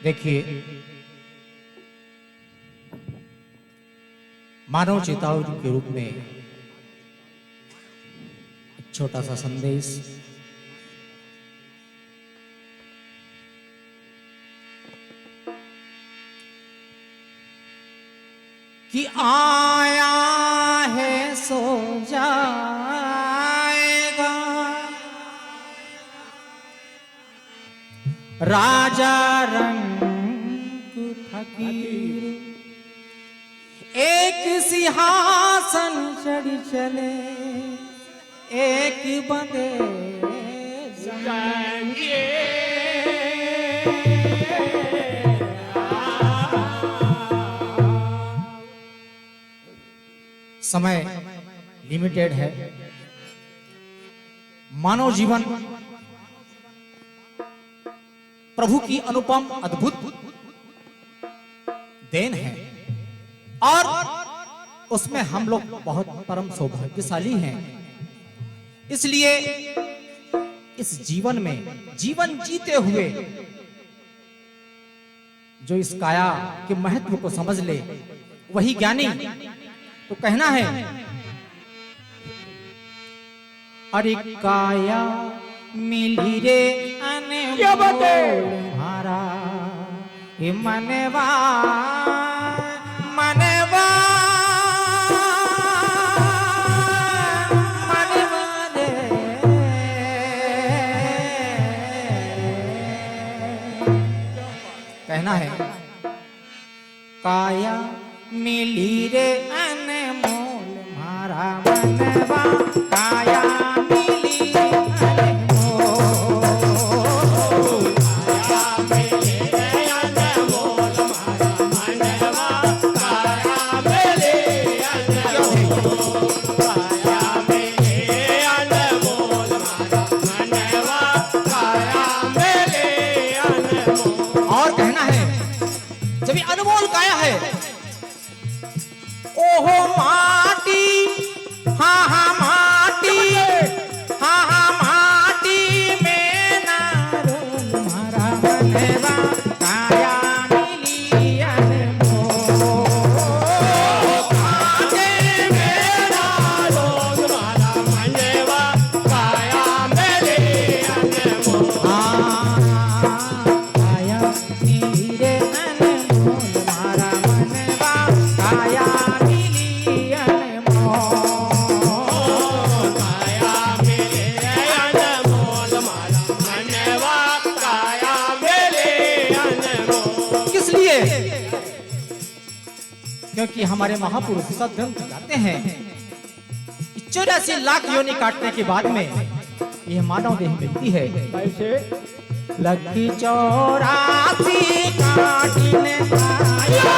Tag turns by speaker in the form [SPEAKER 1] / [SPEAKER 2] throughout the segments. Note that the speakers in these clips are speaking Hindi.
[SPEAKER 1] देखिए, मानव चेतावनी के रूप में एक छोटा सा संदेश। कि आया है सो जाएगा, राजा रंग फकीर एक सिंहासन चढ़ चले, एक बंदे जाएंगे। समय लिमिटेड है। मानव जीवन प्रभु की अनुपम अद्भुत देन है और उसमें हम लोग बहुत परम सौभाग्यशाली हैं। इसलिए इस जीवन में जीवन जीते हुए जो इस काया के महत्व को समझ ले वही ज्ञानी। तो कहना है, अरे काया मिली रे अनमोल म्हारा, ये मनवा मनवा मनवा रे। कहना है, काया मिली रे अनमोल म्हारा मनवा, काया मिली अनमोल, काया मिली अनमोल म्हारा मनवा, काया मिली अनमोल, काया मिली अनमोल म्हारा मनवा, काया मिली अनमोल। और कहना है, जब ये अनमोल काया है, ओहो माटी, हाँ हाँ माटी, हाँ हाँ माटी में ना रोल म्हारा मनवा, काया मिली अनमोल, माटी में ना रोल म्हारा मनवा, काया मिली अनमोल। काया मिली रे अनमोल म्हारा मनवा, काया क्योंकि हमारे महापुरुष सदग्रंथ गाते हैं 84 लाख योनि काटने के बाद में यह मानव देह मिलती है।
[SPEAKER 2] कैसे?
[SPEAKER 1] लखी 84 काटने आया,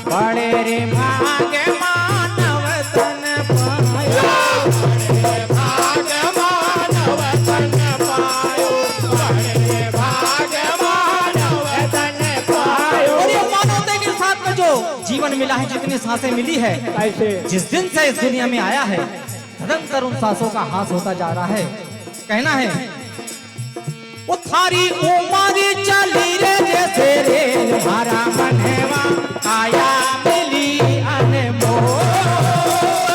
[SPEAKER 1] बड़े रे भाग्य मानव तन पायो, बड़े भाग्य मानव तन पायो, बड़े भाग्य मानव तन पायो। और ये मानवता के साथ में जो जीवन मिला है, जितनी सांसें मिली है,
[SPEAKER 2] कैसे?
[SPEAKER 1] जिस दिन से इस दुनिया में आया है, निरंतर उन सांसों का हास होता जा रहा है। कहना है, वो थारी उमर चली रे जैसे रेल म्हारा मनवा, काया मिली अनमोल,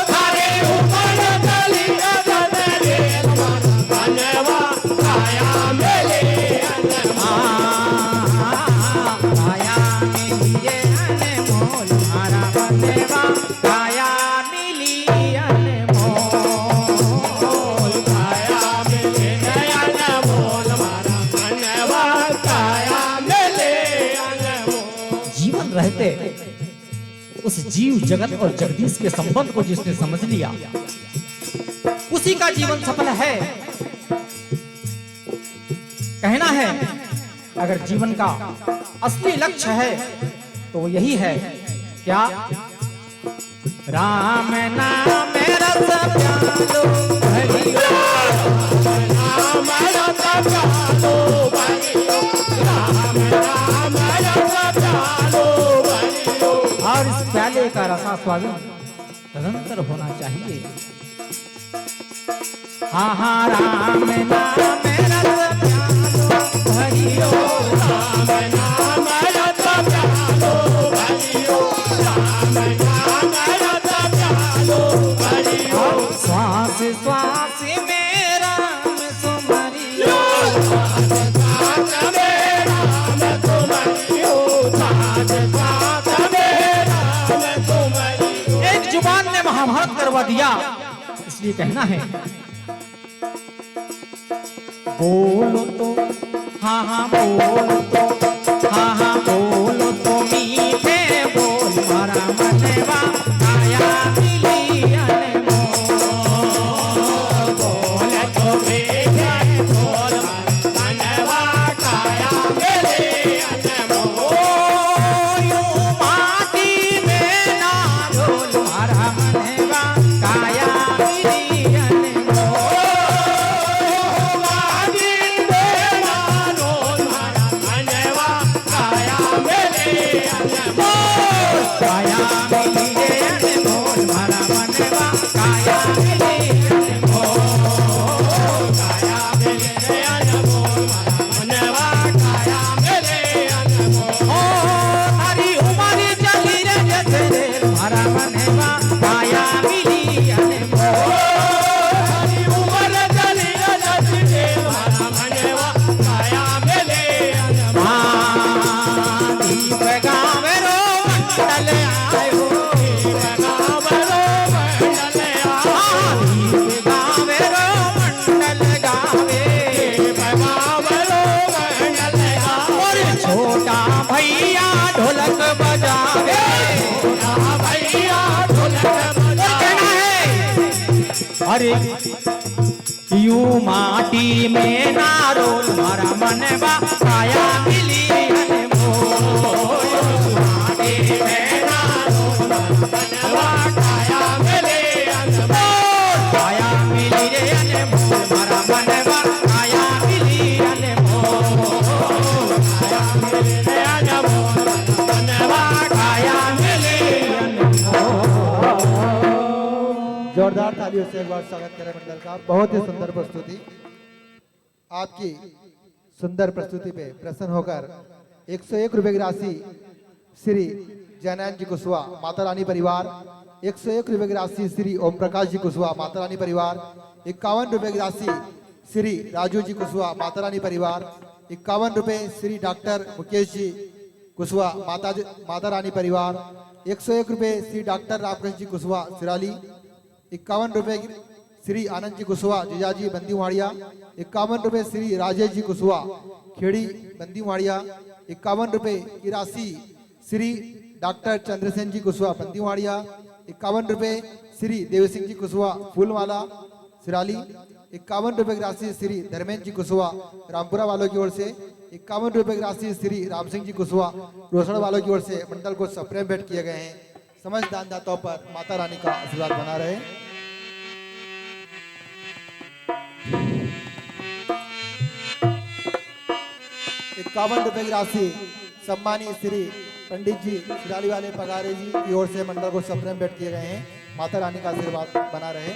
[SPEAKER 1] थारी उमर चली रे रेल म्हारा मनवा, काया मिली अनमोल, काया मिली रे अनमोल म्हारा मनवा, काया मिली अनमोल, काया मिली अनमोल म्हारा मनवा, काया मिली अनमोल। जीवन रहते उस जीव जगत और जगदीश के संबंध को जिसने समझ लिया, उसी का जीवन सफल है। कहना है, अगर जीवन का असली लक्ष्य है तो यही है, क्या? राम नाम रस प्यालो भरियो, राम रस प्यालो भरियो, राम का रसास्वादन निरंतर होना चाहिए। हाँ राम नाम रस प्यालो हरिओ,
[SPEAKER 2] राम नाम रस प्यालो हरिओ, राम नाम रस प्यालो हरिओ।
[SPEAKER 1] श्वास श्वास में राम सुमरियो,
[SPEAKER 2] साथ साथ में राम सुमरियो, साथ साथ में राम सुमरियो।
[SPEAKER 1] एक जुबान ने महाभारत करवा दिया, इसलिए कहना है बोलो तो हाँ बोलो तो हाँ बोलो तो मीठे बोल मारा मनवा काया मिली अनमोल।
[SPEAKER 2] बोल तो मीठे बोल मनवा काया मिली अनमोल।
[SPEAKER 1] यूं माटी में ना डोल मारा मनवा काया मिली अनमोल। काया मिली रे अनमोल मारा मनवा काया मिली अनमोल।
[SPEAKER 2] काया मिली रे अनमोल मनवा काया मिली अनमोल।
[SPEAKER 1] ओ हरी उमरी चली रे जैसे रे मारा मनवा काया मिली अनमोल।
[SPEAKER 2] हरी उमर चली रे जैसे रे मारा मनवा काया मिली अनमोल।
[SPEAKER 1] हाँ दीप गावे रो मंडल आयो,
[SPEAKER 2] दीप गावे रो मंडल आयो,
[SPEAKER 1] दीप गावे रो मंडल गावे।
[SPEAKER 2] दीप गावे रो मंडल आयो।
[SPEAKER 1] और छोटा भैया ढोलक बजावे,
[SPEAKER 2] छोटा भैया ढोलक
[SPEAKER 1] कहना है अरे यूं माटी में ना रोल मारा मनवा काया मिली अनमोल। माटी में ना रोल
[SPEAKER 2] मनवा काया मिली अनमोल।
[SPEAKER 1] काया मिली रे अनमोल मारा मनवा काया मिली अनमोल।
[SPEAKER 2] काया मिली रे अनमोल मनवा
[SPEAKER 1] काया मिली अनमोल।
[SPEAKER 3] जोरदार तालियों से एक बार स्वागत करें मंडल का। बहुत ही सुंदर प्रस्तुति। आपकी सुंदर प्रस्तुति पे प्रसन्न होकर 101 रुपए की राशि श्री जैनैन जी कुशवाहा माता रानी परिवार, 101 रुपए की राशि श्री ओम प्रकाश जी कुशवाहा माता रानी परिवार, 51 रुपए की राशि श्री राजू जी कुशवाहा माता रानी परिवार, 51 रुपए श्री डॉक्टर मुकेश जी कुशवाहा माता रानी परिवार, 101 रुपए श्री डॉक्टर रामकृष्ण जी कुशवाहा सिराली, 51 रुपए श्री आनंद जी कुशवाहा जीजाजी बंदीवाड़िया, 51 रुपए श्री राजेश जी कुशवाहा खेड़ी बंदीवाड़िया, 51 रुपए की राशि श्री डॉक्टर चंद्रसेन जी कुशवाहा बंदीवाड़िया, 51 रुपए श्री देव सिंह जी कुशवाहा फूलवाला सिराली, 51 रुपए की राशि श्री धर्मेंद्र जी कुशवाहा रामपुरा वालों की ओर से, 51 रुपए की राशि श्री राम सिंह जी कुशवाहा रोसड़ वालों की ओर से मंडल को सप्रेम भेंट किए गए हैं। समस्त दानदाताओं पर माता रानी का आशीर्वाद बना रहे। इक्यावन रुपए की राशि सम्मानी श्री पंडित जी सिराली वाले पगारे जी की ओर से मंडल को सप्रेम भेंट किए गए हैं। माता रानी का आशीर्वाद बना रहे।